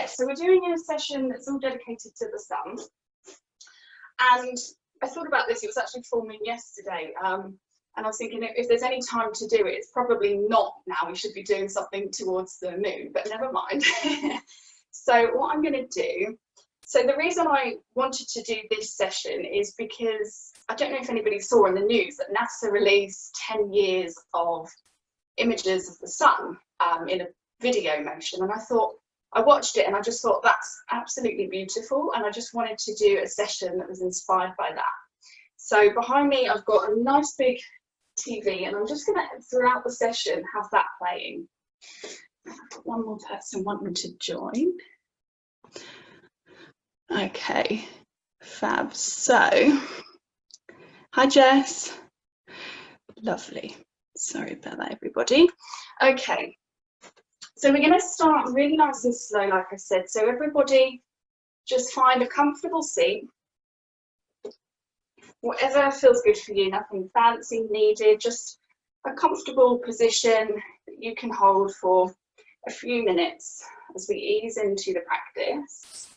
So we're doing a session that's all dedicated to the sun. And I thought about this, it was actually forming yesterday. And I was thinking if there's any time to do it, it's probably not now. We should be doing something towards the moon, but never mind. So what I'm going to do, so the reason I wanted to do this session is because I don't know if anybody saw in the news that NASA released 10 years of images of the sun in a video motion. And I watched it and I just thought that's absolutely beautiful, and I just wanted to do a session that was inspired by that. So behind me I've got a nice big TV, and I'm just going to, throughout the session, have that playing. I've got one more person wanting to join. Okay, fab. So, hi Jess. Lovely. Sorry about that, everybody. Okay. So we're going to start really nice and slow, like I said. So everybody just find a comfortable seat, whatever feels good for you, nothing fancy needed, just a comfortable position that you can hold for a few minutes as we ease into the practice.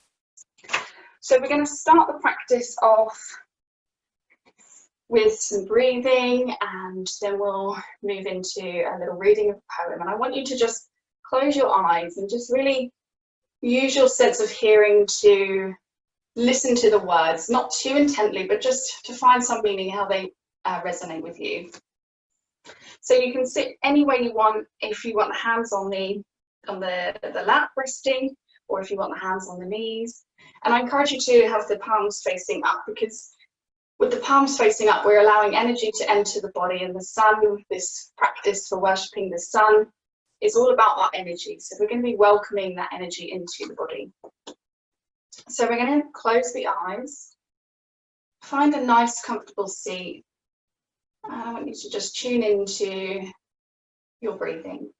So we're going to start the practice off with some breathing, and then we'll move into a little reading of a poem. And I want you to just close your eyes and just really use your sense of hearing to listen to the words, not too intently, but just to find some meaning, how they resonate with you. So you can sit any way you want. If you want the hands on the lap resting, or if you want the hands on the knees. And I encourage you to have the palms facing up, because with the palms facing up, we're allowing energy to enter the body, and the sun, this practice for worshipping the sun, is all about our energy. So we're going to be welcoming that energy into the body. So we're going to close the eyes, find a nice comfortable seat, and I want you to just tune into your breathing,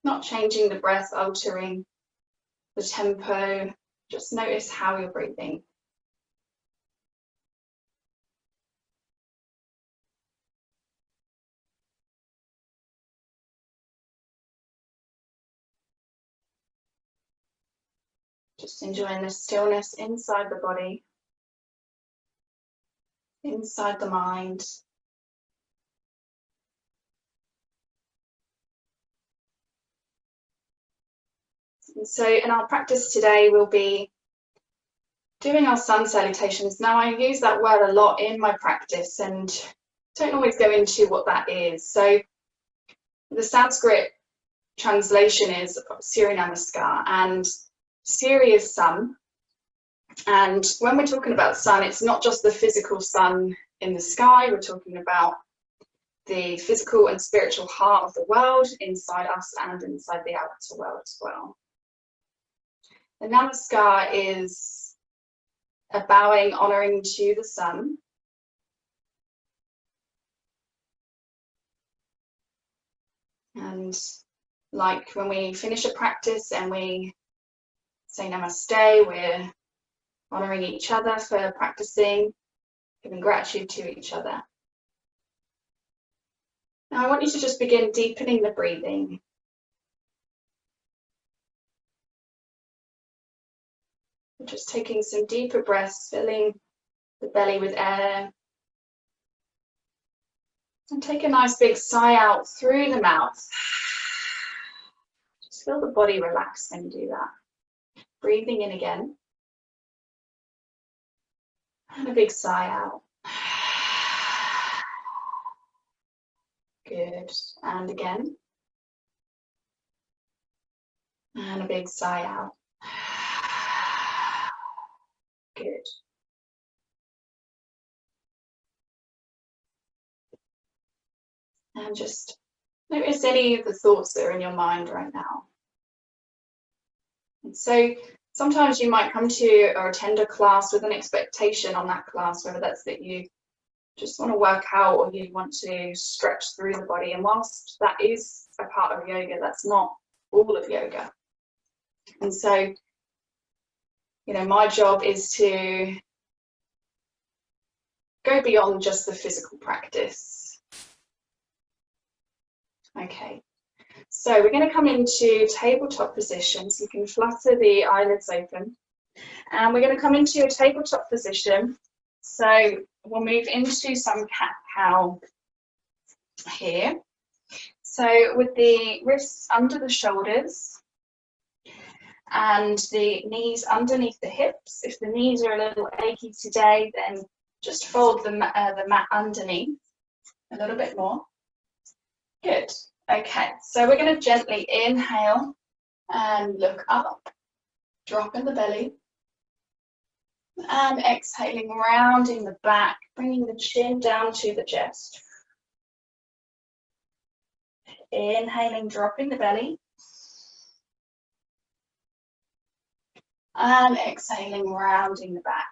not changing the breath, altering the tempo, just notice how you're breathing. Just enjoying the stillness inside the body, inside the mind. And so in our practice today, we'll be doing our sun salutations. Now, I use that word a lot in my practice and don't always go into what that is. So the Sanskrit translation is Surya Namaskar, and Surya is sun. And when we're talking about sun, it's not just the physical sun in the sky. We're talking about the physical and spiritual heart of the world inside us and inside the outer world as well. The Namaskar is a bowing, honoring to the sun. And like when we finish a practice and we say Namaste, we're honoring each other for practicing, giving gratitude to each other. Now I want you to just begin deepening the breathing. Just taking some deeper breaths, filling the belly with air. And take a nice big sigh out through the mouth. Just feel the body relax when you do that. Breathing in again. And a big sigh out. Good. And again. And a big sigh out. Good. And just notice any of the thoughts that are in your mind right now. And so sometimes you might come to or attend a class with an expectation on that class, whether that's that you just want to work out or you want to stretch through the body. And whilst that is a part of yoga, that's not all of yoga. And so, you know, my job is to go beyond just the physical practice. Okay, so we're going to come into tabletop position, so you can flutter the eyelids open. And we're going to come into a tabletop position. So we'll move into some cat-cow here. So with the wrists under the shoulders and the knees underneath the hips. If the knees are a little achy today, then just fold the mat underneath a little bit more. Good. Okay, so we're going to gently inhale and look up, dropping the belly. And exhaling, rounding the back, bringing the chin down to the chest. Inhaling, dropping the belly. And exhaling, rounding the back.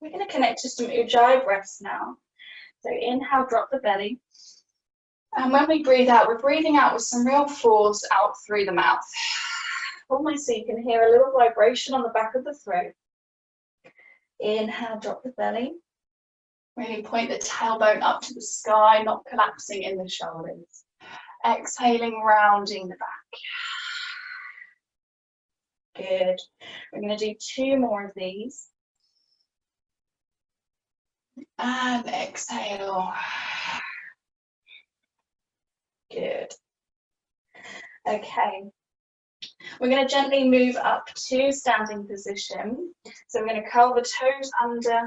We're going to connect to some ujjayi breaths now. So inhale, drop the belly. And when we breathe out, we're breathing out with some real force out through the mouth. Almost so you can hear a little vibration on the back of the throat. Inhale, drop the belly. Really point the tailbone up to the sky, not collapsing in the shoulders. Exhaling, rounding the back. Good. We're going to do 2 more of these. And exhale. Good. Okay. We're going to gently move up to standing position. So we're going to curl the toes under,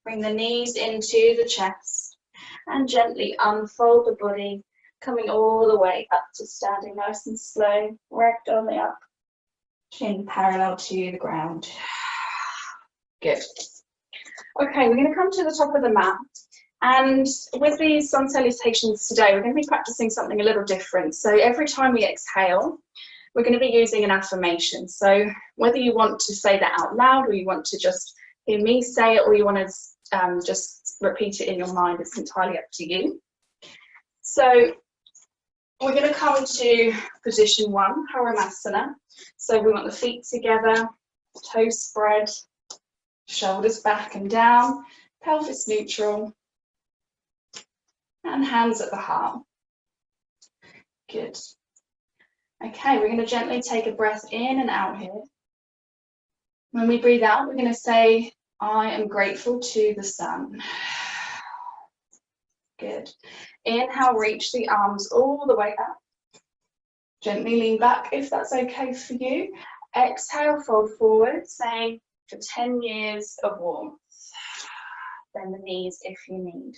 bring the knees into the chest, and gently unfold the body, coming all the way up to standing nice and slow, ragdolly up, chin parallel to the ground. Good. Okay, we're going to come to the top of the mat. And with these sun salutations today, we're going to be practicing something a little different. So every time we exhale, we're going to be using an affirmation. So whether you want to say that out loud, or you want to just hear me say it, or you want to just repeat it in your mind, it's entirely up to you. So we're going to come to position 1, Paramasana. So we want the feet together, toes spread, shoulders back and down, pelvis neutral, and hands at the heart. Good. Okay, we're going to gently take a breath in and out here. When we breathe out, we're going to say, I am grateful to the sun. Good. Inhale, reach the arms all the way up. Gently lean back if that's okay for you. Exhale, fold forward, saying for 10 years of warmth. Bend the knees if you need.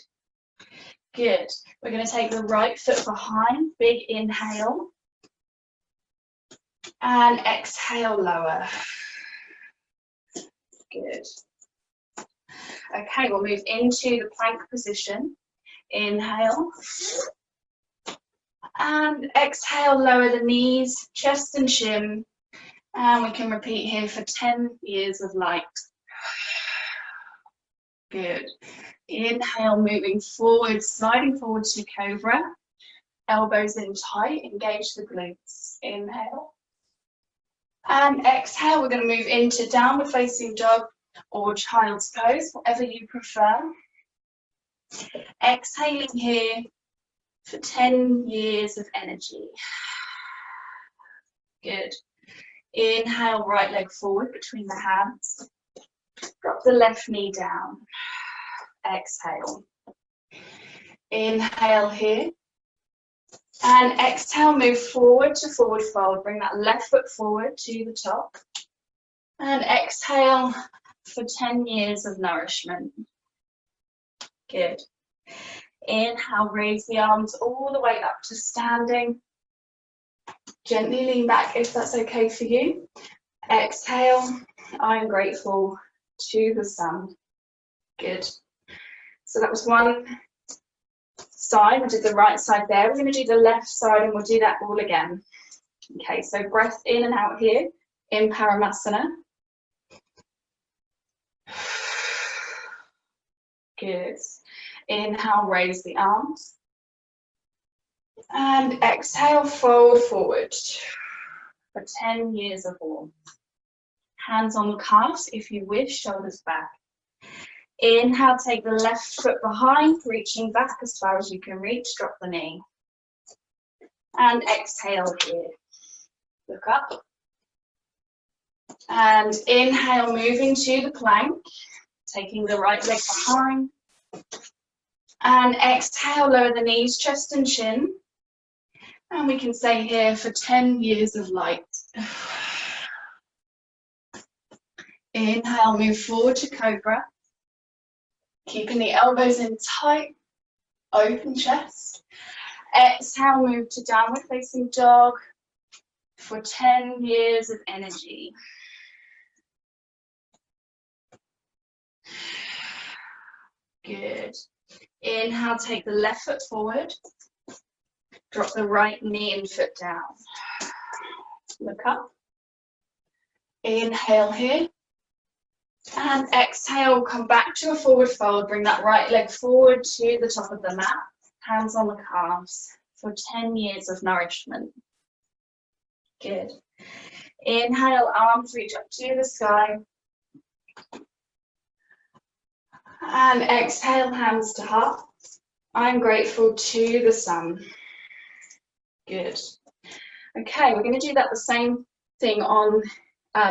Good. We're going to take the right foot behind, big inhale. And exhale, lower. Good. Okay, we'll move into the plank position. Inhale. And exhale, lower the knees, chest and chin. And we can repeat here for 10 years of light. Good. Inhale, moving forward, sliding forward to cobra. Elbows in tight, engage the glutes. Inhale. And exhale, we're going to move into downward facing dog or child's pose, whatever you prefer. Exhaling here for 10 years of energy. Good. Inhale, right leg forward between the hands. Drop the left knee down. Exhale. Inhale here. And exhale, move forward to forward fold. Bring that left foot forward to the top. And exhale for 10 years of nourishment. Good. Inhale, raise the arms all the way up to standing. Gently lean back if that's okay for you. Exhale, I am grateful to the sun. Good. So that was one side. We did the right side there. We're going to do the left side and we'll do that all again. Okay, so breath in and out here in Paramasana. Good. Inhale, raise the arms. And exhale, fold forward for 10 years of warmth. Hands on the calves if you wish, shoulders back. Inhale, take the left foot behind, reaching back as far as you can reach, drop the knee. And exhale here. Look up. And inhale, moving to the plank, taking the right leg behind. And exhale, lower the knees, chest and chin. And we can stay here for 10 years of light. Inhale, move forward to cobra. Keeping the elbows in tight, open chest. Exhale, move to downward facing dog for 10 years of energy. Good. Inhale, take the left foot forward. Drop the right knee and foot down. Look up. Inhale here. And exhale, come back to a forward fold. Bring that right leg forward to the top of the mat. Hands on the calves for 10 years of nourishment. Good. Inhale, arms reach up to the sky. And exhale, hands to heart. I'm grateful to the sun. Good. Okay, we're going to do that the same thing on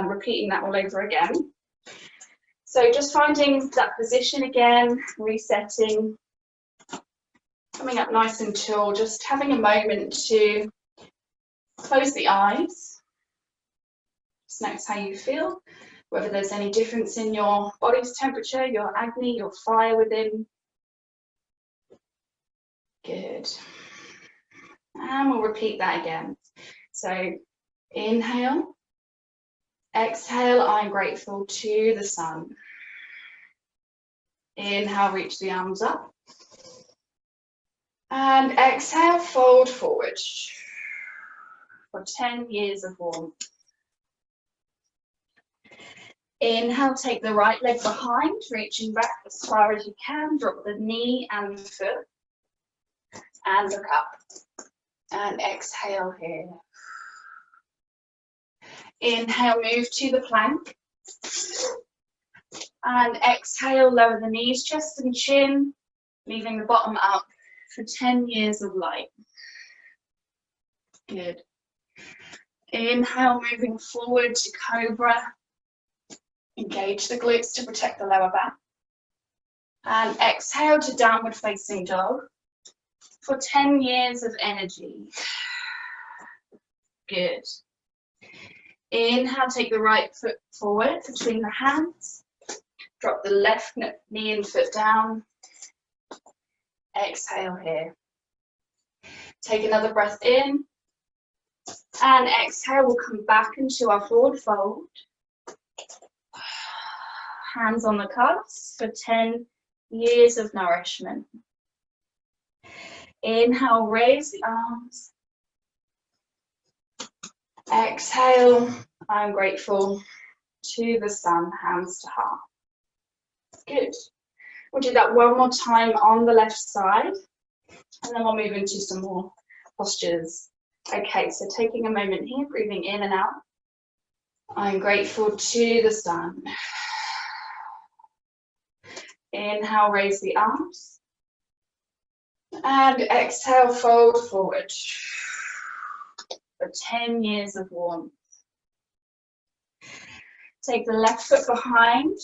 repeating that all over again. So just finding that position again, resetting, coming up nice and tall, just having a moment to close the eyes. Just notice how you feel, whether there's any difference in your body's temperature, your agni, your fire within. Good. And we'll repeat that again. So inhale, exhale, I'm grateful to the sun. Inhale, reach the arms up. And exhale, fold forward for 10 years of warmth. Inhale, take the right leg behind, reaching back as far as you can. Drop the knee and the foot. And look up. And exhale here. Inhale, move to the plank. And exhale, lower the knees, chest and chin, leaving the bottom up for 10 years of light. Good. Inhale, moving forward to cobra. Engage the glutes to protect the lower back. And exhale to downward facing dog for 10 years of energy. Good. Inhale, take the right foot forward between the hands. Drop the left knee and foot down. Exhale here. Take another breath in. And exhale, we'll come back into our forward fold. Hands on the calves for 10 years of nourishment. Inhale, raise the arms. Exhale, I'm grateful to the sun, hands to heart. Good. We'll do that one more time on the left side, and then we'll move into some more postures. Okay, so taking a moment here, breathing in and out. I'm grateful to the sun. Inhale, raise the arms. And exhale, fold forward for 10 years of warmth. Take the left foot behind,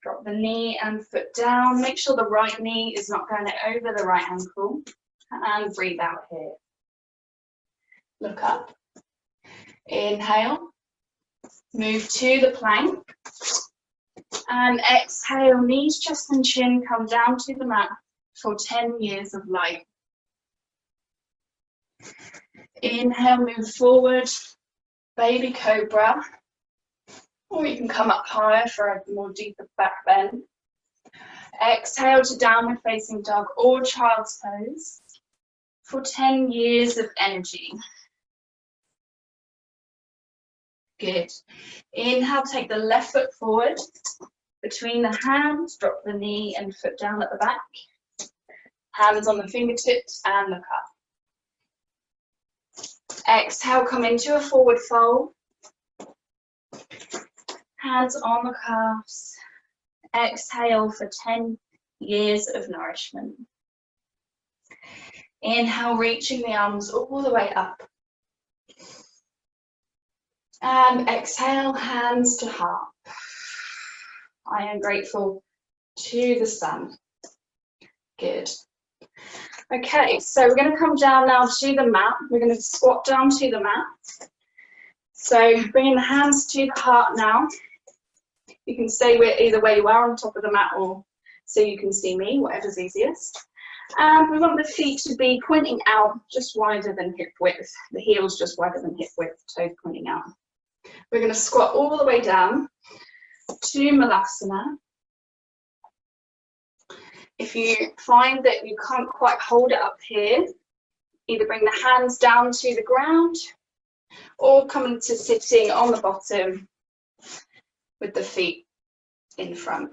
drop the knee and foot down. Make sure the right knee is not going over the right ankle. And breathe out here. Look up. Inhale. Move to the plank. And exhale, knees, chest and chin come down to the mat for 10 years of light. Inhale, move forward, baby cobra. Or you can come up higher for a more deeper back bend. Exhale to downward facing dog or child's pose for 10 years of energy. Good. Inhale, take the left foot forward. Between the hands, drop the knee and foot down at the back. Hands on the fingertips and look up. Exhale, come into a forward fold. Hands on the calves. Exhale for 10 years of nourishment. Inhale, reaching the arms all the way up. And exhale, hands to heart. I am grateful to the sun. Good. Okay, so we're going to come down now to the mat. We're going to squat down to the mat. So bringing the hands to the heart now. You can stay either where you are on top of the mat or so you can see me, whatever's easiest. And we want the feet to be pointing out just wider than hip width. The heels just wider than hip width, toes pointing out. We're going to squat all the way down to Malasana. If you find that you can't quite hold it up here, either bring the hands down to the ground or come into sitting on the bottom with the feet in front.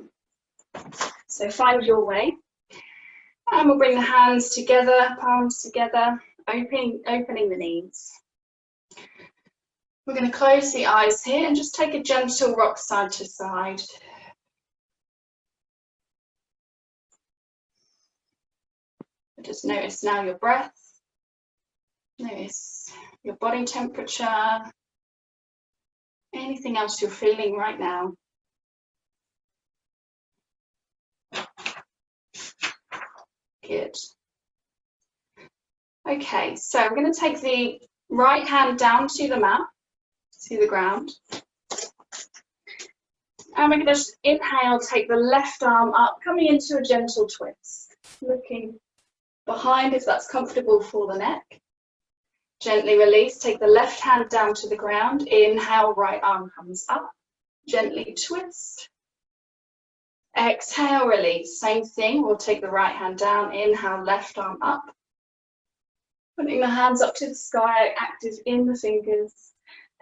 So find your way. And we'll bring the hands together, palms together, opening the knees. We're going to close the eyes here and just take a gentle rock side to side. Just notice now your breath. Notice your body temperature. Anything else you're feeling right now. Good. Okay, so I'm going to take the right hand down to the mat, to the ground. And we're going to just inhale, take the left arm up, coming into a gentle twist. Looking behind if that's comfortable for the neck. Gently release, take the left hand down to the ground. Inhale, right arm comes up. Gently twist. Exhale, release. Same thing, we'll take the right hand down. Inhale, left arm up. Putting the hands up to the sky, active in the fingers.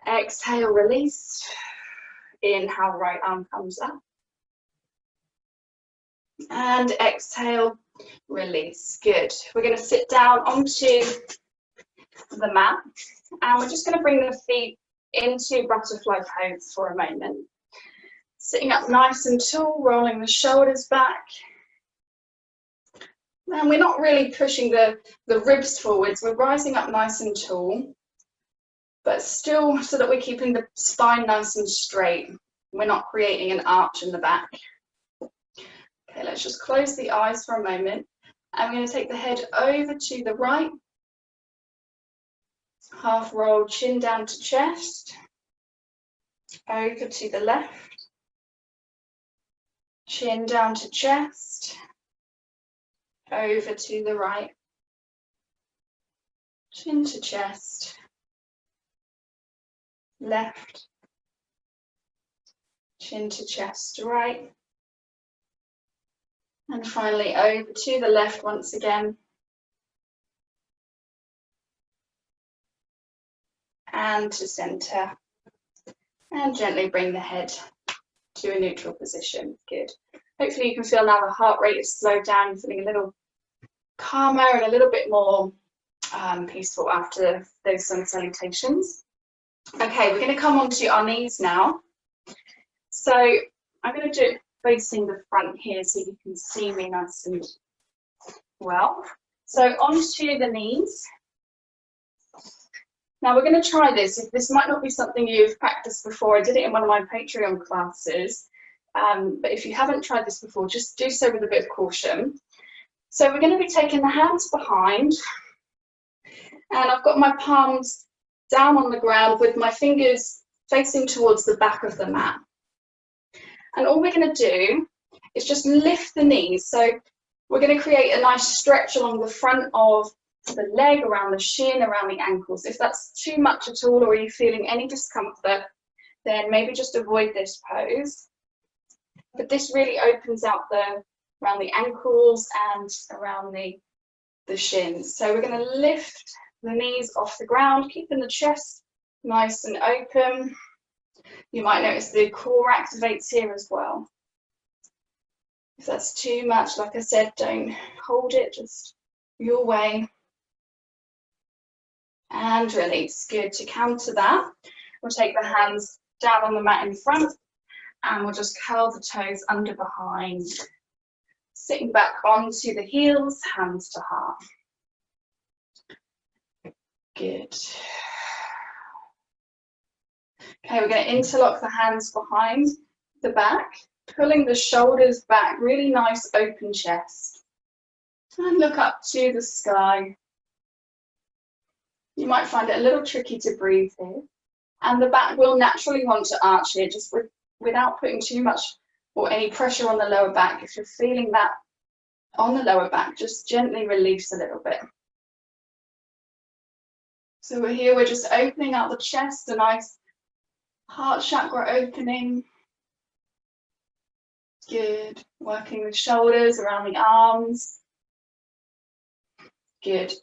Exhale, release. Inhale, right arm comes up. And exhale, release. Good. We're going to sit down onto the mat. And we're just going to bring the feet into butterfly pose for a moment. Sitting up nice and tall, rolling the shoulders back. And we're not really pushing the ribs forwards. We're rising up nice and tall, but still so that we're keeping the spine nice and straight. We're not creating an arch in the back. Okay, let's just close the eyes for a moment. I'm going to take the head over to the right. Half roll, chin down to chest. Over to the left. Chin down to chest. Over to the right. Chin to chest. Left. Chin to chest, right. And finally over to the left once again. And to center. And gently bring the head to a neutral position. Good. Hopefully you can feel now the heart rate is slowed down. You're feeling a little calmer and a little bit more peaceful after those sun salutations. Okay, we're going to come onto our knees now. So I'm going to do it facing the front here so you can see me nice and well. So onto the knees. Now we're going to try this. If this might not be something you've practiced before, I did it in one of my Patreon classes, but if you haven't tried this before, just do so with a bit of caution. So we're going to be taking the hands behind, and I've got my palms down on the ground with my fingers facing towards the back of the mat. And all we're going to do is just lift the knees. So we're going to create a nice stretch along the front of the leg, around the shin, around the ankles. If that's too much at all, or you're feeling any discomfort, then maybe just avoid this pose. But this really opens out around the ankles and around the shins. So we're going to lift the knees off the ground, keeping the chest nice and open. You might notice the core activates here as well. If that's too much, like I said, don't hold it, just your way. And release. Good. To counter that, we'll take the hands down on the mat in front And we'll just curl the toes under behind. Sitting back onto the heels, hands to heart. Good. Okay, we're going to interlock the hands behind the back, pulling the shoulders back, really nice open chest. And look up to the sky. You might find it a little tricky to breathe here. And the back will naturally want to arch here, just without putting too much or any pressure on the lower back. If you're feeling that on the lower back, just gently release a little bit. So we're here, we're just opening up the chest, a nice heart chakra opening. Good. Working the shoulders around the arms. Good.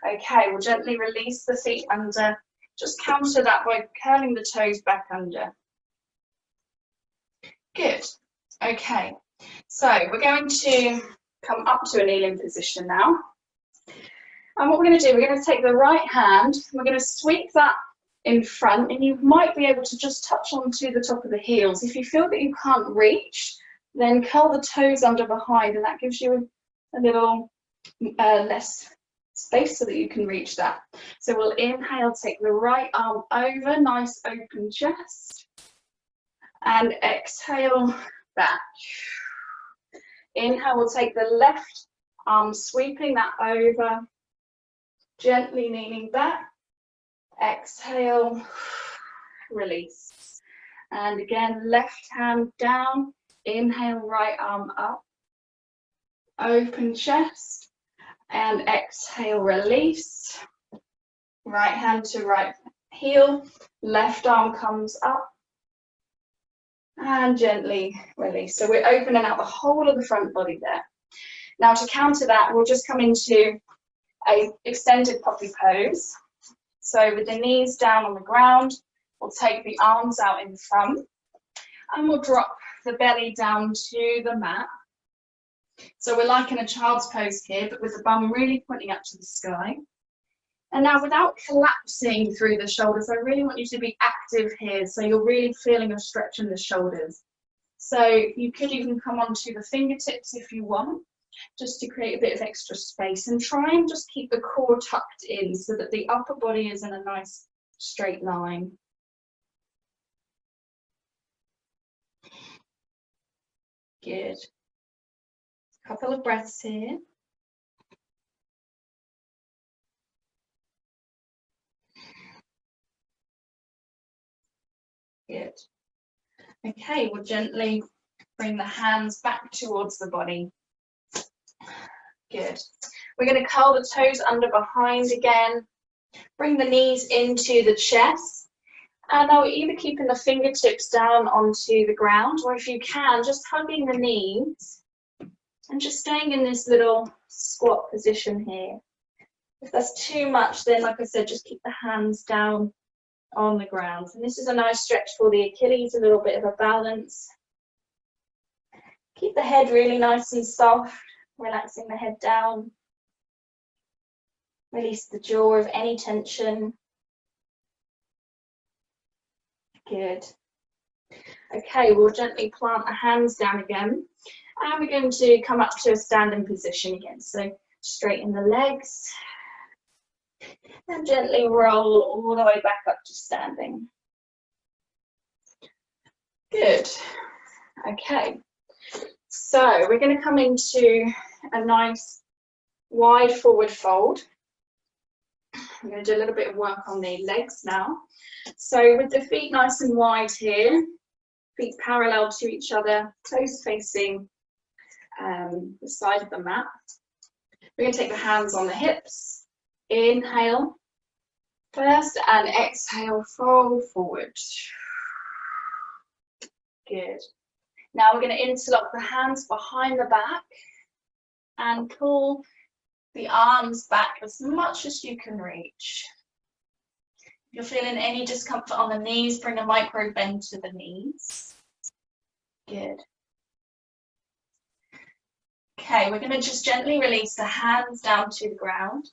Okay, we'll gently release the feet under. Just counter that by curling the toes back under. Good. Okay, so we're going to come up to a kneeling position now. And what we're going to do, we're going to take the right hand, we're going to sweep that in front, and you might be able to just touch onto the top of the heels. If you feel that you can't reach, then curl the toes under behind, and that gives you a little less space so that you can reach that. So we'll inhale, take the right arm over, nice open chest, and exhale back. Inhale, we'll take the left arm, sweeping that over, gently leaning back. Exhale, release. And again, left hand down, inhale, right arm up, open chest, and exhale, release. Right hand to right heel, left arm comes up, and gently release. So we're opening out the whole of the front body there. Now to counter that, we'll just come into a extended poppy pose. So with the knees down on the ground, we'll take the arms out in front, and we'll drop the belly down to the mat. So we're like in a child's pose here, but with the bum really pointing up to the sky. And now without collapsing through the shoulders, I really want you to be active here. So you're really feeling a stretch in the shoulders. So you could even come onto the fingertips if you want, just to create a bit of extra space, and try and just keep the core tucked in so that the upper body is in a nice straight line. Good. A couple of breaths here. Good. Okay, we'll gently bring the hands back towards the body. Good. We're going to curl the toes under behind again. Bring the knees into the chest. And now we're either keeping the fingertips down onto the ground, or if you can, just hugging the knees and just staying in this little squat position here. If that's too much, then like I said, just keep the hands down on the ground. And this is a nice stretch for the Achilles, a little bit of a balance. Keep the head really nice and soft, relaxing the head down. Release the jaw of any tension. Good. Okay, we'll gently plant the hands down again, and we're going to come up to a standing position again. So straighten the legs and gently roll all the way back up to standing. Good. Okay, so we're going to come into a nice wide forward fold. I'm going to do a little bit of work on the legs now. So with the feet nice and wide here, feet parallel to each other, toes facing the side of the mat. We're going to take the hands on the hips. Inhale first and exhale, fold forward. Good. Now we're going to interlock the hands behind the back and pull the arms back as much as you can reach. If you're feeling any discomfort on the knees, bring a micro bend to the knees. Good. Okay, we're going to just gently release the hands down to the ground.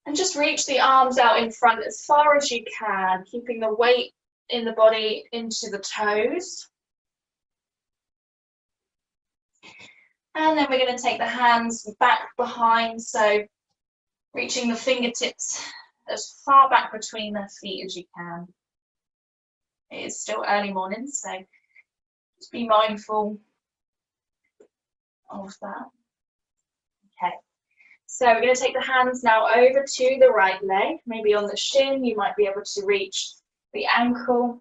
And just reach the arms out in front as far as you can, keeping the weight in the body into the toes. And then we're going to take the hands back behind, so reaching the fingertips as far back between the feet as you can. It is still early morning, so just be mindful of that. Okay, so we're going to take the hands now over to the right leg, maybe on the shin. You might be able to reach the ankle.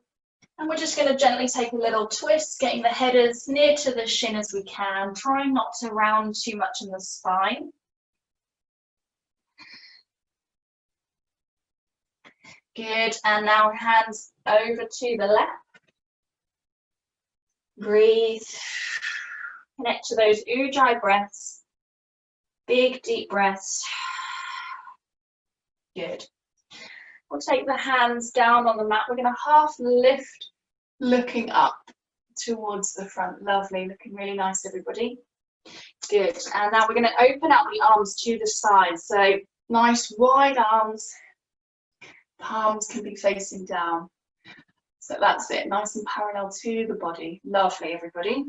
And we're just going to gently take a little twist, getting the head as near to the shin as we can, trying not to round too much in the spine. Good, and now hands over to the left. Breathe. Connect to those ujjayi breaths. Big, deep breaths. Good. We'll take the hands down on the mat. We're going to half lift, looking up towards the front. Lovely, looking really nice, everybody. Good, and now we're going to open out the arms to the side. So nice wide arms. Palms can be facing down. So that's it, nice and parallel to the body. Lovely, everybody.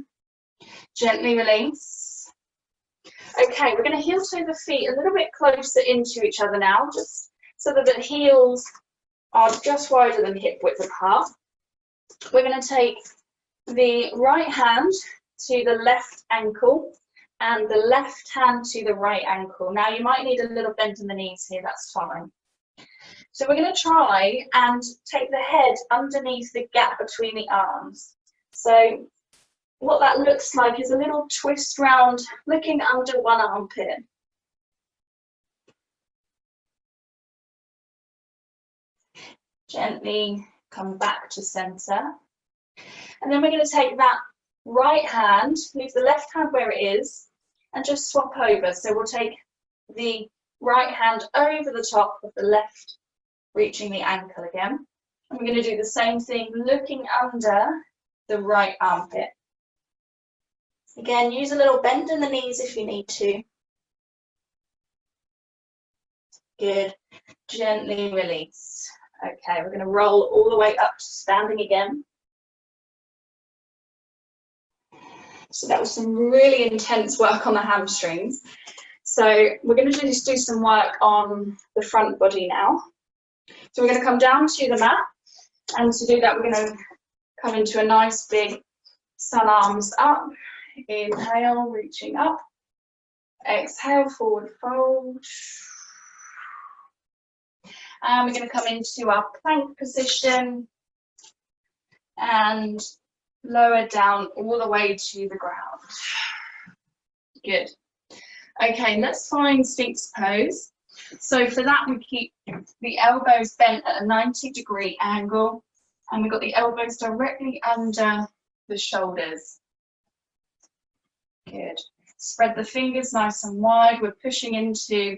Gently release. Okay, we're going to heel toe the feet a little bit closer into each other now, just so that the heels are just wider than hip width apart. We're going to take the right hand to the left ankle and the left hand to the right ankle. Now you might need a little bend in the knees here, that's fine. So we're going to try and take the head underneath the gap between the arms. So what that looks like is a little twist round, looking under one armpit. Gently come back to center. And then we're going to take that right hand, leave the left hand where it is, and just swap over. So we'll take the right hand over the top of the left, reaching the ankle again. And we're going to do the same thing, looking under the right armpit. Again, use a little bend in the knees if you need to. Good. Gently release. Okay, we're going to roll all the way up to standing again. So that was some really intense work on the hamstrings. So we're going to just do some work on the front body now. So we're going to come down to the mat, and to do that we're going to come into a nice big sun arms up. Inhale, reaching up. Exhale, forward fold. And we're going to come into our plank position and lower down all the way to the ground. Good. Okay, let's find Sphinx pose. So for that, we keep the elbows bent at a 90-degree angle, and we've got the elbows directly under the shoulders. Good. Spread the fingers nice and wide. We're pushing into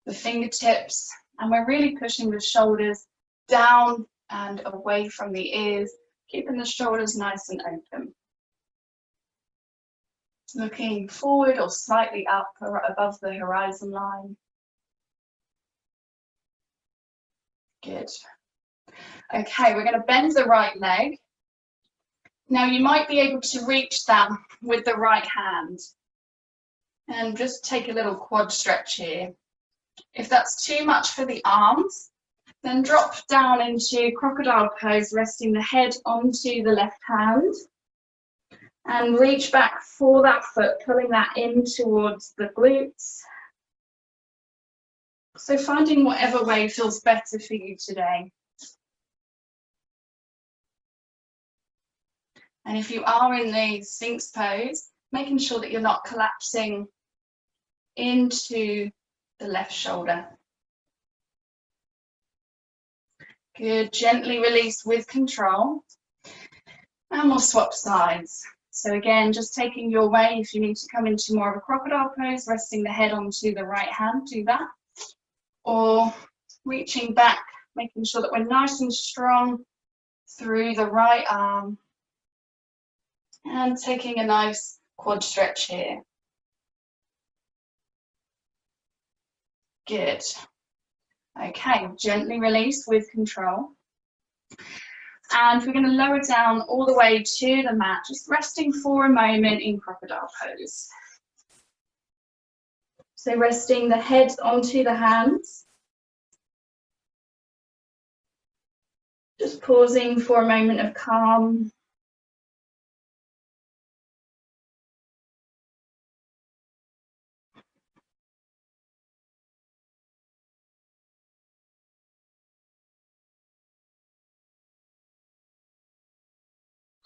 the fingertips, and we're really pushing the shoulders down and away from the ears, keeping the shoulders nice and open. Looking forward or slightly up or above the horizon line. Good. Okay, we're going to bend the right leg. Now you might be able to reach that with the right hand. And just take a little quad stretch here. If that's too much for the arms, then drop down into crocodile pose, resting the head onto the left hand. And reach back for that foot, pulling that in towards the glutes. So finding whatever way feels better for you today. And if you are in the Sphinx pose, making sure that you're not collapsing into the left shoulder. Good, gently release with control. And we'll swap sides. So again, just taking your way. If you need to come into more of a crocodile pose, resting the head onto the right hand, do that. Or reaching back, making sure that we're nice and strong through the right arm. And taking a nice quad stretch here. Good. Okay, gently release with control. And we're going to lower down all the way to the mat, just resting for a moment in crocodile pose. So resting the head onto the hands. Just pausing for a moment of calm.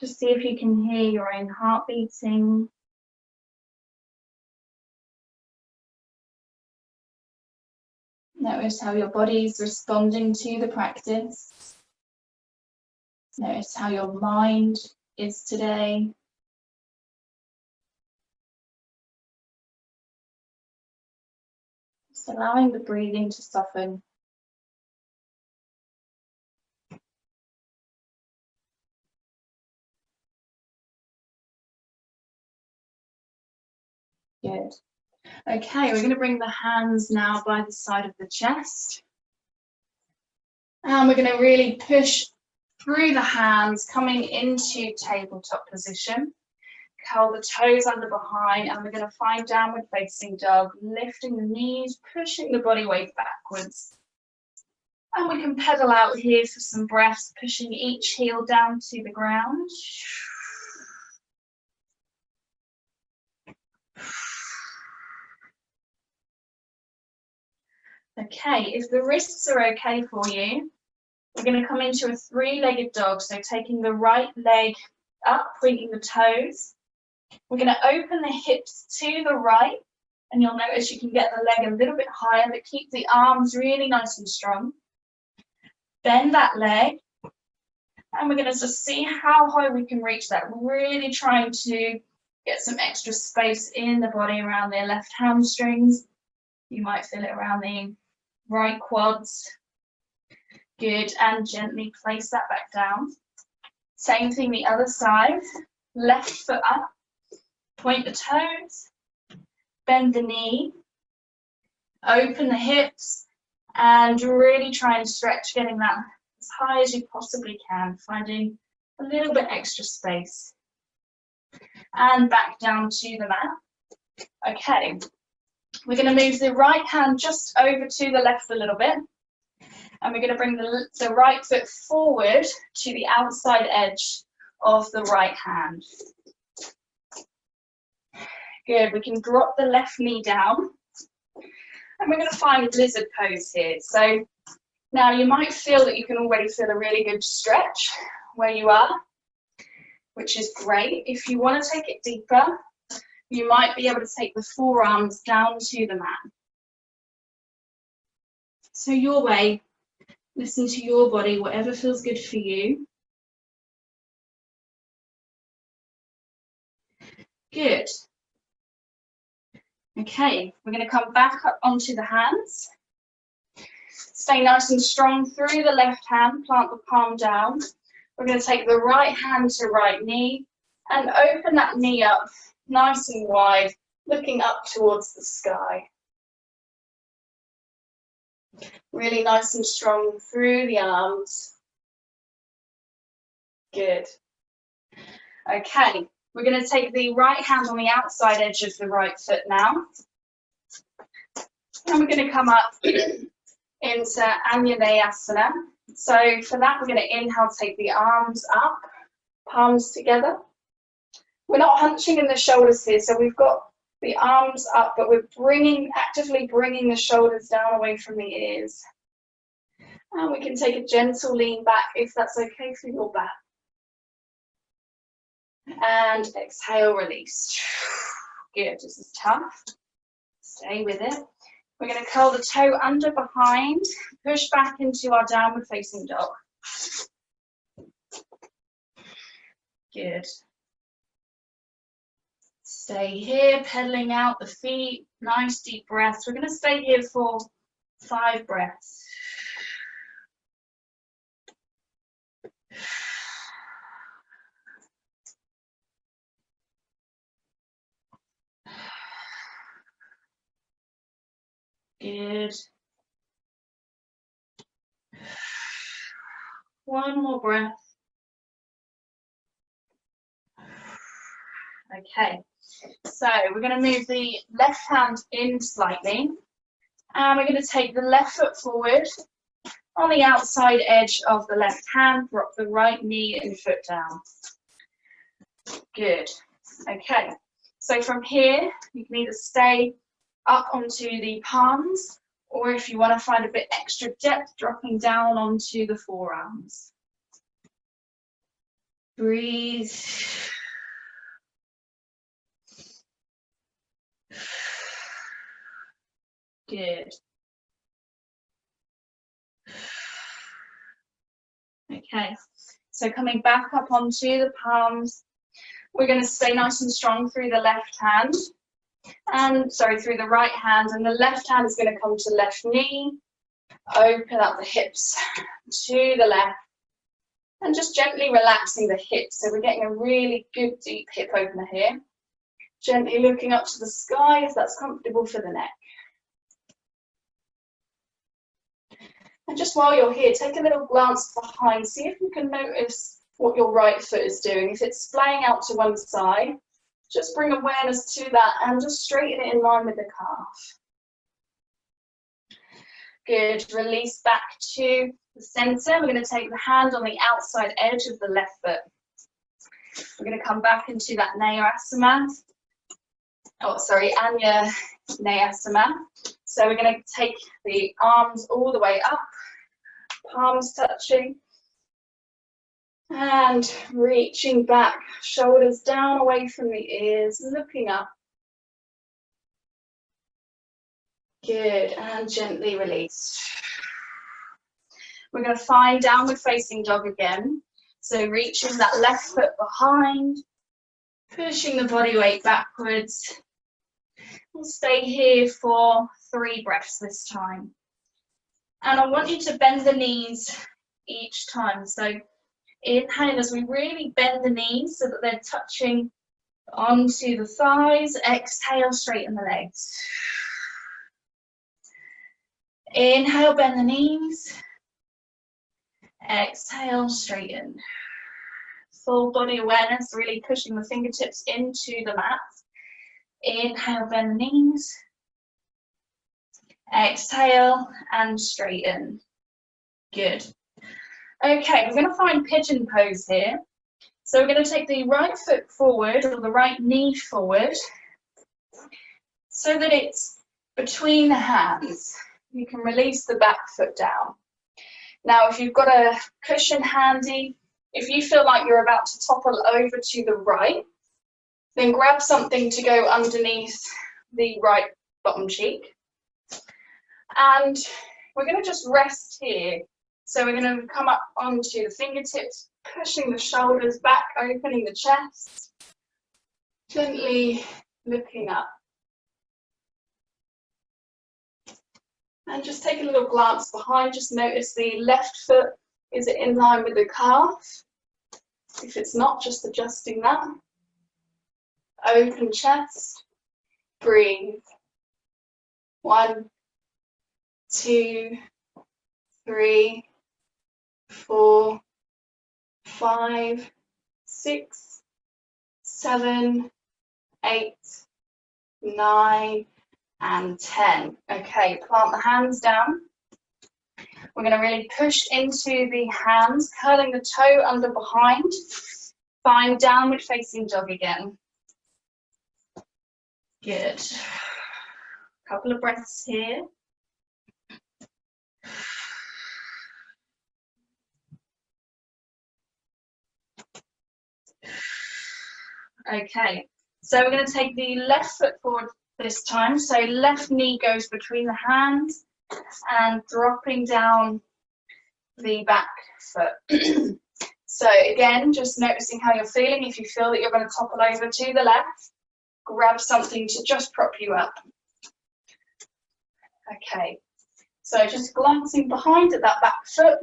Just see if you can hear your own heart beating. Notice how your body's responding to the practice. Notice how your mind is today. Just allowing the breathing to soften. Good. Okay, we're going to bring the hands now by the side of the chest. And we're going to really push through the hands, coming into tabletop position. Curl the toes under behind, and we're going to find downward facing dog, lifting the knees, pushing the body weight backwards. And we can pedal out here for some breaths, pushing each heel down to the ground. Okay, if the wrists are okay for you, we're going to come into a three-legged dog. So taking the right leg up, pointing the toes. We're going to open the hips to the right, and you'll notice you can get the leg a little bit higher, but keep the arms really nice and strong. Bend that leg, and we're going to just see how high we can reach that. Really trying to get some extra space in the body around the left hamstrings. You might feel it around the right quads. Good, and gently place that back down. Same thing the other side. Left foot up, point the toes, bend the knee, open the hips, and really try and stretch, getting that as high as you possibly can, finding a little bit extra space. And back down to the mat. Okay, we're going to move the right hand just over to the left a little bit. And we're going to bring the right foot forward to the outside edge of the right hand. Good, we can drop the left knee down. And we're going to find lizard pose here. So now you might feel that you can already feel a really good stretch where you are, which is great. If you want to take it deeper, you might be able to take the forearms down to the mat. So your way, listen to your body, whatever feels good for you. Good. Okay, we're going to come back up onto the hands. Stay nice and strong through the left hand, plant the palm down. We're going to take the right hand to right knee and open that knee up nice and wide, looking up towards the sky. Really nice and strong through the arms. Good. Okay, we're going to take the right hand on the outside edge of the right foot now. And we're going to come up into Anjaneyasana. So for that, we're going to inhale, take the arms up, palms together. We're not hunching in the shoulders here, so we've got the arms up, but we're actively bringing the shoulders down away from the ears. And we can take a gentle lean back if that's okay for your back. And exhale, release. Good, this is tough. Stay with it. We're going to curl the toe under behind, push back into our downward facing dog. Good. Stay here, pedaling out the feet. Nice deep breaths. We're going to stay here for 5 breaths. Good. One more breath. Okay, so we're going to move the left hand in slightly, and we're going to take the left foot forward on the outside edge of the left hand, drop the right knee and foot down. Good. Okay, so from here, you can either stay up onto the palms, or if you want to find a bit extra depth, dropping down onto the forearms. Breathe. Good. Okay, so coming back up onto the palms, we're going to stay nice and strong through the left hand, and through the right hand, and the left hand is going to come to left knee, open up the hips to the left, and just gently relaxing the hips. So we're getting a really good deep hip opener here. Gently looking up to the sky if that's comfortable for the neck. And just while you're here, take a little glance behind, see if you can notice what your right foot is doing. If it's splaying out to one side, just bring awareness to that and just straighten it in line with the calf. Good, release back to the center. We're going to take the hand on the outside edge of the left foot. We're going to come back into that Anya Nayasana. So we're going to take the arms all the way up, palms touching, and reaching back, shoulders down away from the ears, looking up. Good, and gently release. We're going to find downward facing dog again. So reaching that left foot behind, pushing the body weight backwards. We'll stay here for 3 breaths this time. And I want you to bend the knees each time. So inhale as we really bend the knees so that they're touching onto the thighs. Exhale, straighten the legs. Inhale, bend the knees. Exhale, straighten. Full body awareness, really pushing the fingertips into the mat. Inhale, bend the knees. Exhale and straighten. Good. Okay, we're going to find pigeon pose here. So we're going to take the right foot forward, or the right knee forward, so that it's between the hands. You can release the back foot down. Now, if you've got a cushion handy, if you feel like you're about to topple over to the right, then grab something to go underneath the right bottom cheek. And we're going to just rest here. So we're going to come up onto the fingertips, pushing the shoulders back, opening the chest, gently looking up. And just take a little glance behind, just notice the left foot, is it in line with the calf? If it's not, just adjusting that. Open chest, breathe. 1, 2, 3, 4, 5, 6, 7, 8, 9, and 10. Okay, plant the hands down. We're going to really push into the hands, curling the toe under behind. Find downward facing dog again. Good. Couple of breaths here. Okay, so we're going to take the left foot forward this time. So left knee goes between the hands and dropping down the back foot. So again, just noticing how you're feeling. If you feel that you're going to topple over to the left, grab something to just prop you up. Okay, so just glancing behind at that back foot.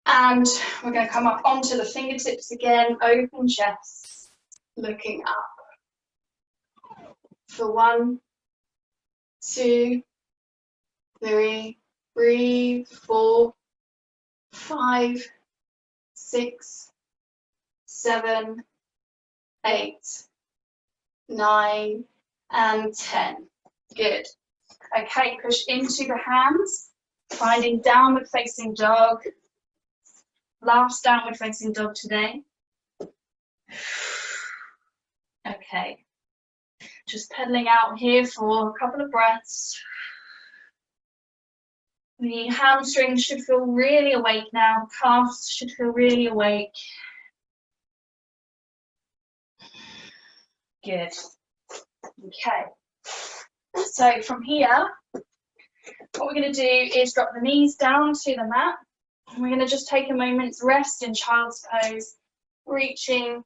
And we're going to come up onto the fingertips again, open chest, looking up. For 1, 2, 3, breathe, 4, 5, 6, 7, 8, 9, and 10. Good. Okay, push into the hands, finding downward facing dog. Last downward facing dog today. Okay, just pedaling out here for a couple of breaths. The hamstrings should feel really awake now, calves should feel really awake. Good. Okay, so from here, what we're going to do is drop the knees down to the mat. And we're going to just take a moment's rest in child's pose, reaching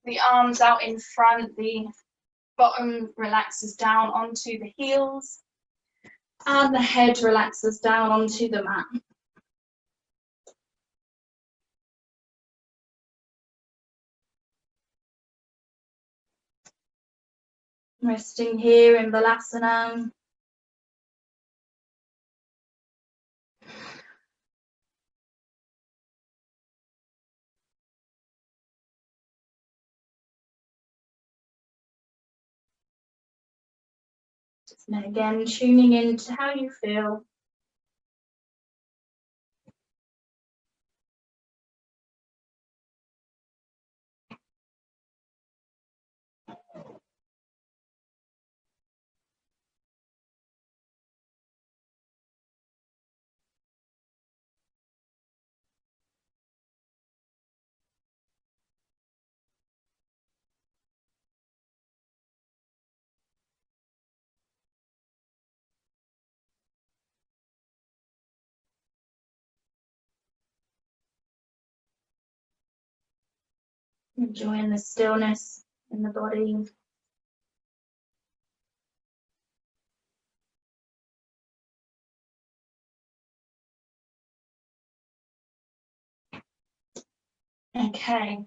the arms out in front, the bottom relaxes down onto the heels, and the head relaxes down onto the mat. Resting here in Balasana. And again, tuning into how you feel. Enjoying the stillness in the body. Okay,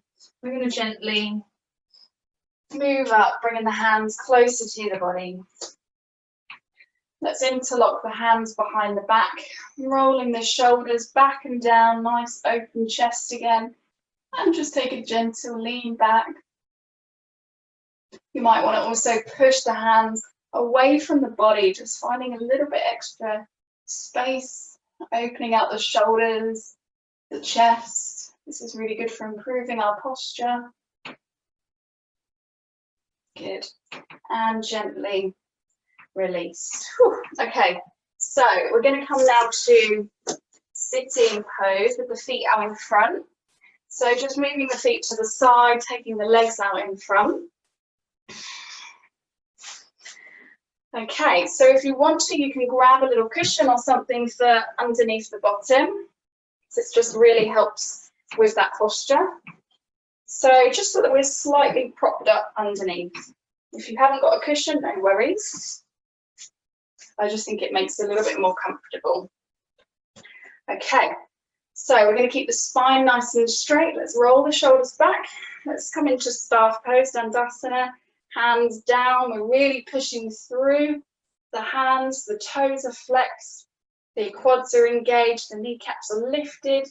we're going to gently move up, bringing the hands closer to the body. Let's interlock the hands behind the back, rolling the shoulders back and down, nice open chest again. And just take a gentle lean back. You might want to also push the hands away from the body, just finding a little bit extra space, opening out the shoulders, the chest. This is really good for improving our posture. Good. And gently release. Whew. Okay, so we're going to come now to sitting pose with the feet out in front. So just moving the feet to the side, taking the legs out in front. Okay, so if you want to, you can grab a little cushion or something for underneath the bottom. This just really helps with that posture. So just so that we're slightly propped up underneath. If you haven't got a cushion, no worries. I just think it makes it a little bit more comfortable. Okay. So we're going to keep the spine nice and straight. Let's roll the shoulders back. Let's come into staff pose, Dandasana. Hands down. We're really pushing through the hands. The toes are flexed. The quads are engaged. The kneecaps are lifted.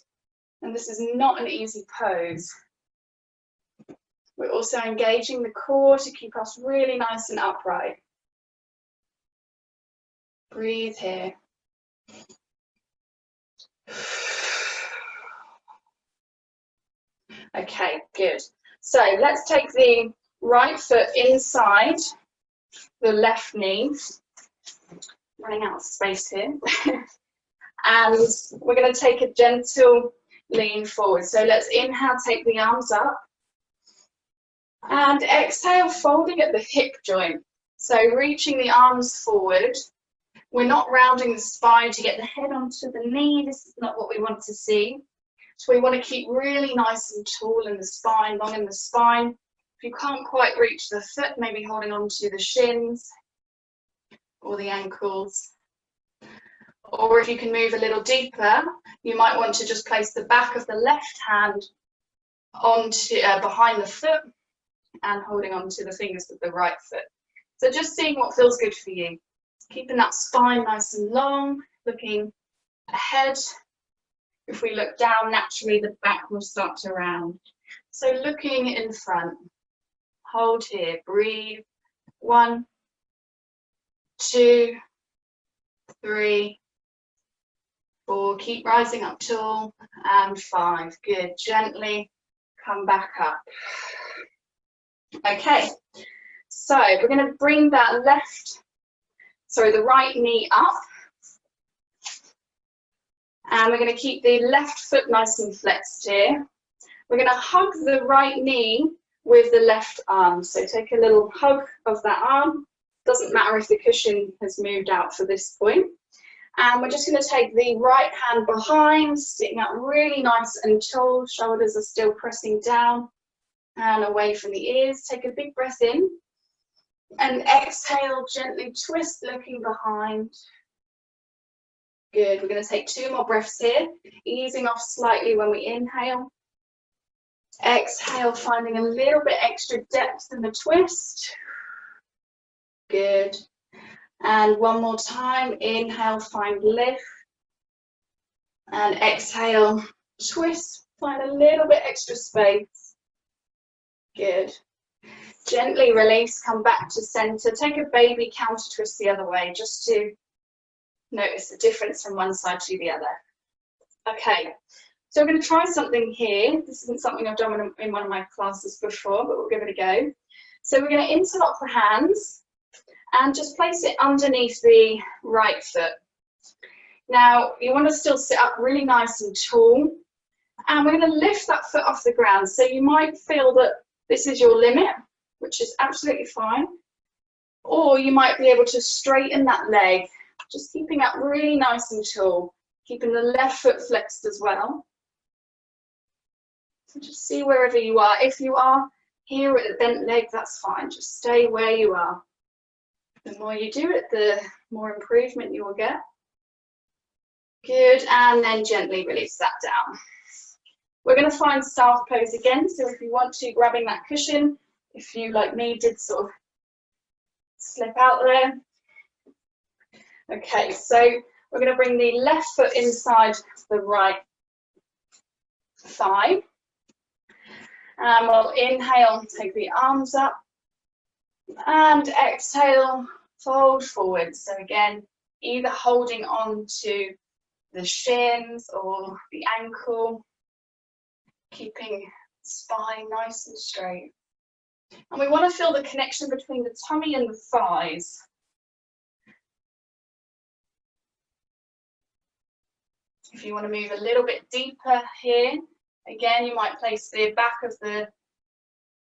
And this is not an easy pose. We're also engaging the core to keep us really nice and upright. Breathe here. Okay, good. So let's take the right foot inside the left knee. Running out of space here. And we're going to take a gentle lean forward. So let's inhale, take the arms up. And exhale, folding at the hip joint. So reaching the arms forward. We're not rounding the spine to get the head onto the knee. This is not what we want to see. So we want to keep really nice and tall in the spine, long in the spine. If you can't quite reach the foot, maybe holding on to the shins or the ankles. Or if you can move a little deeper, you might want to just place the back of the left hand onto behind the foot and holding on to the fingers of the right foot. So just seeing what feels good for you. Keeping that spine nice and long, looking ahead. If we look down, naturally the back will start to round. So looking in front, Hold here, breathe. 1, 2, 3, 4, keep rising up tall, and 5. Good, gently come back up. Okay, so we're going to bring that the right knee up, and we're going to keep the left foot nice and flexed here. We're going to hug the right knee with the left arm, so take a little hug of that arm. Doesn't matter if the cushion has moved out for this point. And we're just going to take the right hand behind, sitting up really nice and tall. Shoulders are still pressing down and away from the ears. Take a big breath in. And exhale, gently twist, looking behind. Good. We're going to take 2 more breaths here, easing off slightly when we inhale. Exhale, finding a little bit extra depth in the twist. Good. And one more time, inhale, find lift. And exhale, twist, find a little bit extra space. Good. Gently release, come back to center. Take a baby counter twist the other way, just to notice the difference from one side to the other. Okay, so we're going to try something here. This isn't something I've done in one of my classes before, but we'll give it a go. So we're going to interlock the hands and just place it underneath the right foot. Now, you want to still sit up really nice and tall, and we're going to lift that foot off the ground. So you might feel that this is your limit, which is absolutely fine, or you might be able to straighten that leg, just keeping up really nice and tall, keeping the left foot flexed as well. So just see wherever you are. If you are here at the bent leg, that's fine, just stay where you are. The more you do it, the more improvement you will get. Good, and then gently release that down. We're going to find staff pose again, so if you want to, grabbing that cushion, if you, like me, did sort of slip out there. Okay, so we're going to bring the left foot inside the right thigh. And we'll inhale, take the arms up, and exhale, fold forward. So again, either holding on to the shins or the ankle, keeping spine nice and straight. And we want to feel the connection between the tummy and the thighs. If you want to move a little bit deeper here, again, you might place the back of the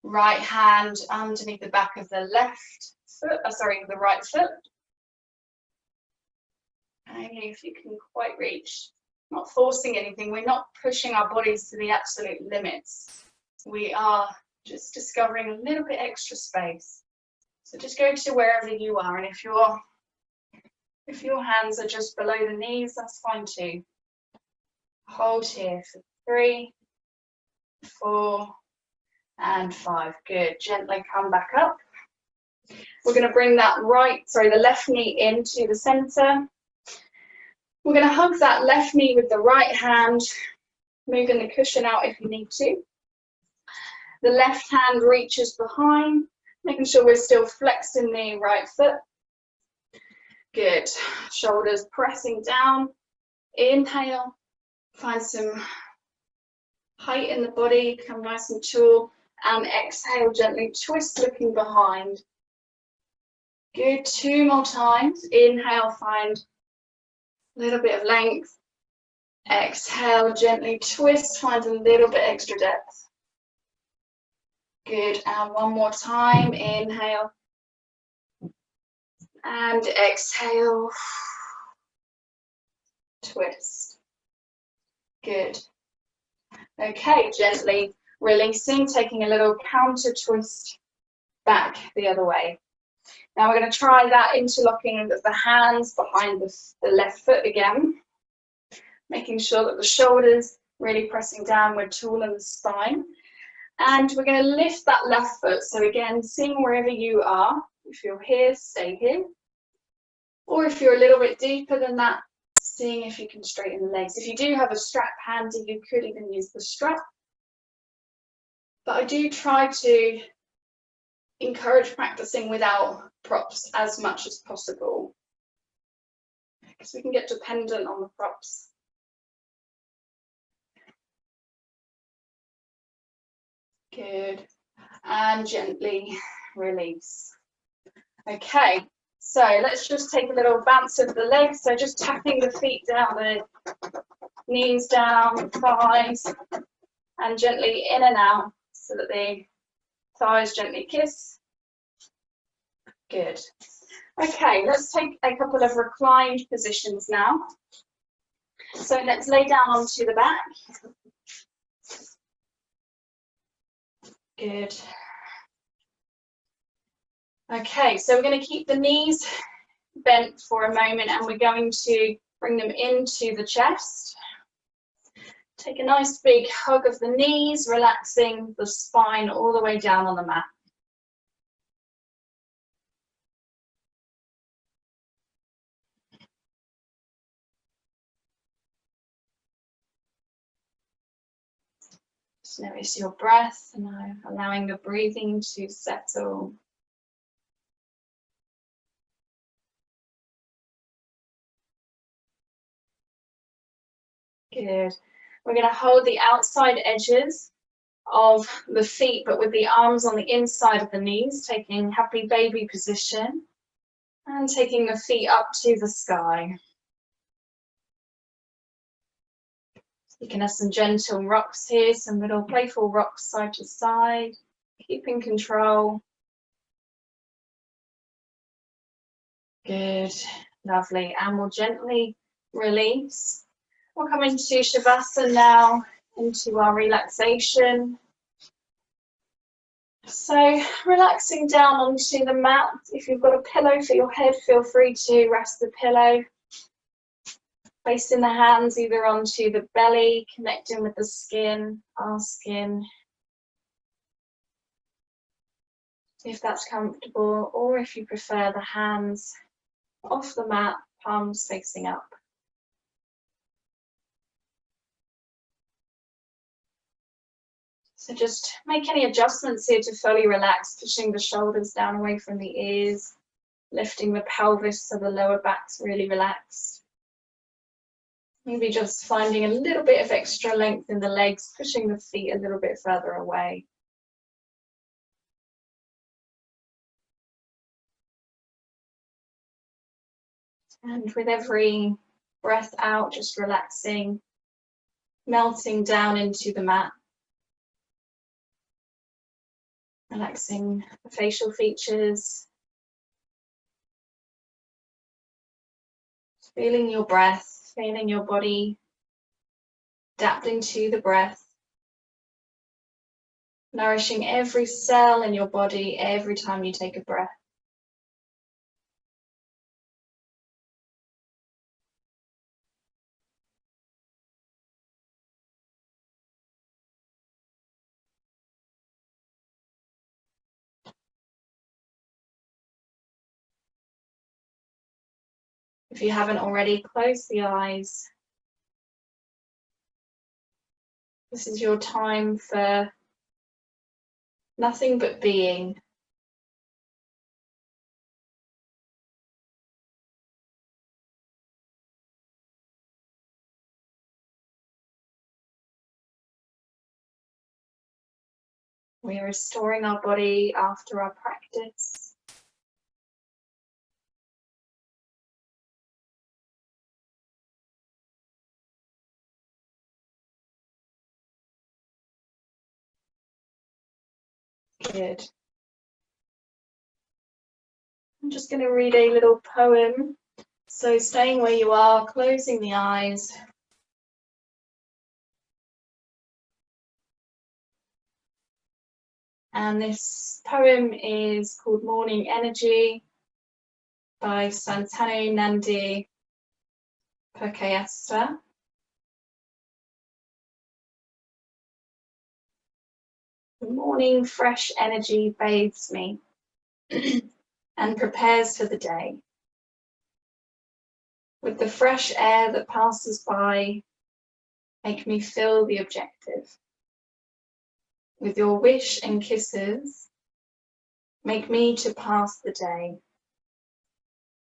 right hand underneath the back of the left foot, the right foot. Only if you can quite reach. Not forcing anything, we're not pushing our bodies to the absolute limits. We are just discovering a little bit extra space. So just go to wherever you are, and if your hands are just below the knees, that's fine too. Hold here for 3, 4, and 5. Good. Gently come back up. We're going to bring that the left knee into the center. We're going to hug that left knee with the right hand, moving the cushion out if you need to. The left hand reaches behind, making sure we're still flexing the right foot. Good. Shoulders pressing down. Inhale. Find some height in the body, come nice and tall. And exhale, gently twist, looking behind. Good. 2 more times. Inhale, find a little bit of length. Exhale, gently twist, find a little bit extra depth. Good, and one more time. Inhale. And exhale. Twist. Good. Okay, gently releasing, taking a little counter twist back the other way. Now we're going to try that interlocking of the hands behind the left foot again, making sure that the shoulders really pressing downward, tall in the spine. And we're going to lift that left foot. So again, seeing wherever you are. If you're here, stay here. Or if you're a little bit deeper than that, seeing if you can straighten the legs. If you do have a strap handy, you could even use the strap. But I do try to encourage practicing without props as much as possible, because we can get dependent on the props. Good. And gently release. Okay, so let's just take a little bounce of the legs. So just tapping the feet down, the knees down, thighs, and gently in and out so that the thighs gently kiss. Good. Okay, let's take a couple of reclined positions now. So let's lay down onto the back. Good. Okay, so we're going to keep the knees bent for a moment and we're going to bring them into the chest. Take a nice big hug of the knees, relaxing the spine all the way down on the mat. Just notice your breath and allowing the breathing to settle. Good. We're going to hold the outside edges of the feet, but with the arms on the inside of the knees, taking happy baby position and taking the feet up to the sky. You can have some gentle rocks here, some little playful rocks side to side, keeping control. Good, lovely. And we'll gently release. We'll come into Shavasana now, into our relaxation. So relaxing down onto the mat. If you've got a pillow for your head, feel free to rest the pillow. Placing the hands either onto the belly, connecting with the skin, our skin, if that's comfortable, or if you prefer, the hands off the mat, palms facing up. So just make any adjustments here to fully relax, pushing the shoulders down away from the ears, lifting the pelvis so the lower back's really relaxed. Maybe just finding a little bit of extra length in the legs, pushing the feet a little bit further away. And with every breath out, just relaxing, melting down into the mat. Relaxing the facial features. Feeling your breath, feeling your body adapting to the breath. Nourishing every cell in your body every time you take a breath. If you haven't already, close the eyes. This is your time for nothing but being. We are restoring our body after our practice. Good. I'm just going to read a little poem. So staying where you are, closing the eyes. And this poem is called Morning Energy by Santanu Nandi Perkayasta. The morning fresh energy bathes me and prepares for the day. With the fresh air that passes by, make me feel the objective. With your wish and kisses, Make me to pass the day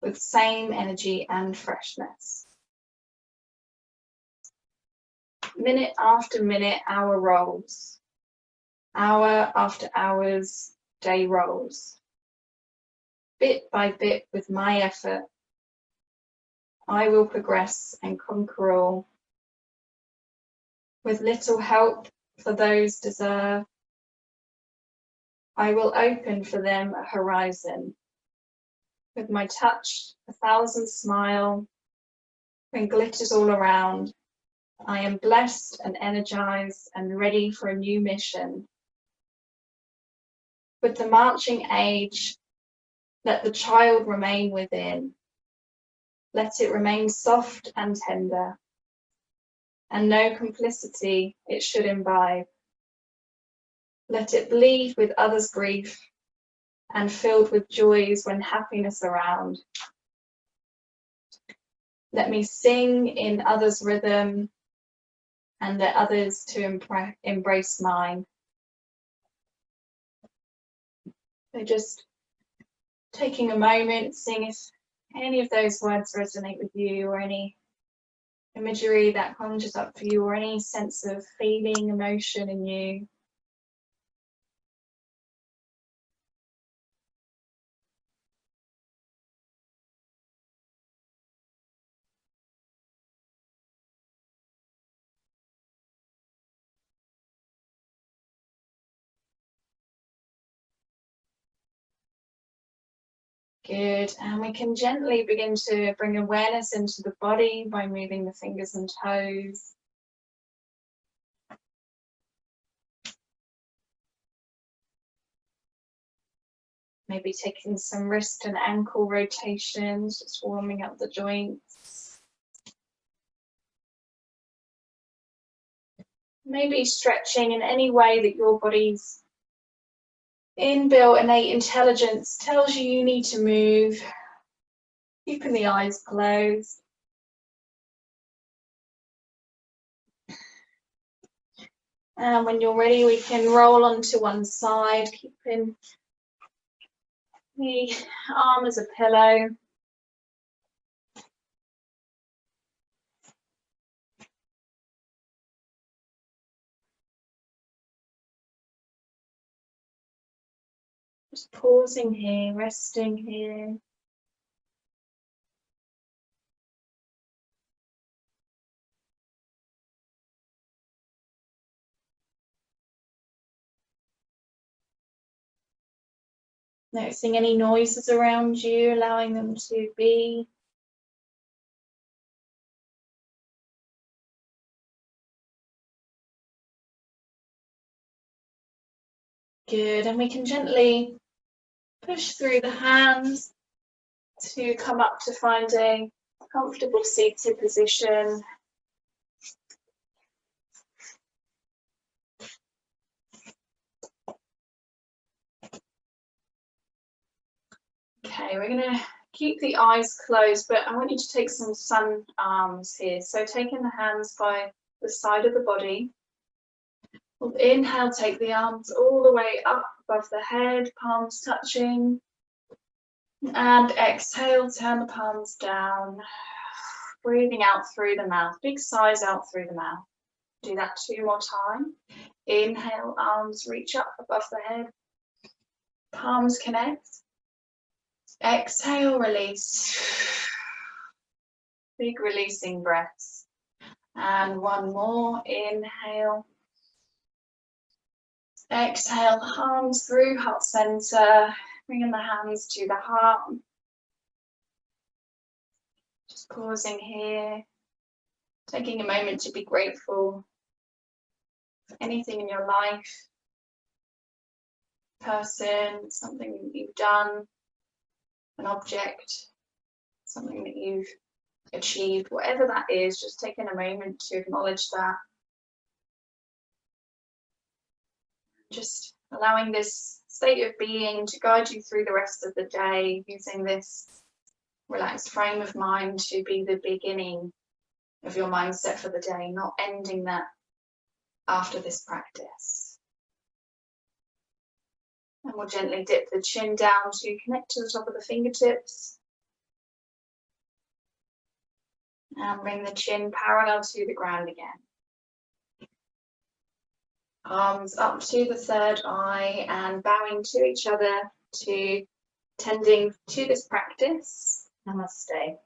with same energy and freshness. Minute after minute, hour rolls. Hour after hours, day rolls. Bit by bit, with my effort, I will progress and conquer all. With little help for those deserve, I will open for them a horizon. With my touch, 1,000 smile, when glitters all around, I am blessed and energized and ready for a new mission. With the marching age, let the child remain within. Let it remain soft and tender, and no complicity it should imbibe. Let it bleed with others' grief, and filled with joys when happiness around. Let me sing in others' rhythm, and let others to embrace mine. So just taking a moment, seeing if any of those words resonate with you, or any imagery that conjures up for you, or any sense of feeling, emotion in you. Good, and we can gently begin to bring awareness into the body by moving the fingers and toes. Maybe taking some wrist and ankle rotations, just warming up the joints. Maybe stretching in any way that your body's inbuilt innate intelligence tells you you need to move. Keeping the eyes closed. And when you're ready, we can roll onto one side, keeping the arm as a pillow. Just pausing here, resting here. Noticing any noises around you, allowing them to be. Good, and we can gently push through the hands to come up to find a comfortable seated position. Okay, we're going to keep the eyes closed, but I want you to take some sun arms here. So taking the hands by the side of the body. We'll inhale, take the arms all the way up above the head, palms touching. And exhale, turn the palms down. Breathing out through the mouth, big sighs out through the mouth. Do that 2 more times. Inhale, arms reach up above the head. Palms connect. Exhale, release. Big releasing breaths. And one more. Inhale. Exhale, arms through heart center. Bringing the hands to the heart. Just pausing here. Taking a moment to be grateful for anything in your life, person, something that you've done, an object, something that you've achieved, whatever that is, just taking a moment to acknowledge that. Just allowing this state of being to guide you through the rest of the day, using this relaxed frame of mind to be the beginning of your mindset for the day, not ending that after this practice. And we'll gently dip the chin down to connect to the top of the fingertips. And bring the chin parallel to the ground again. Arms up to the third eye and bowing to each other to tending to this practice. Namaste.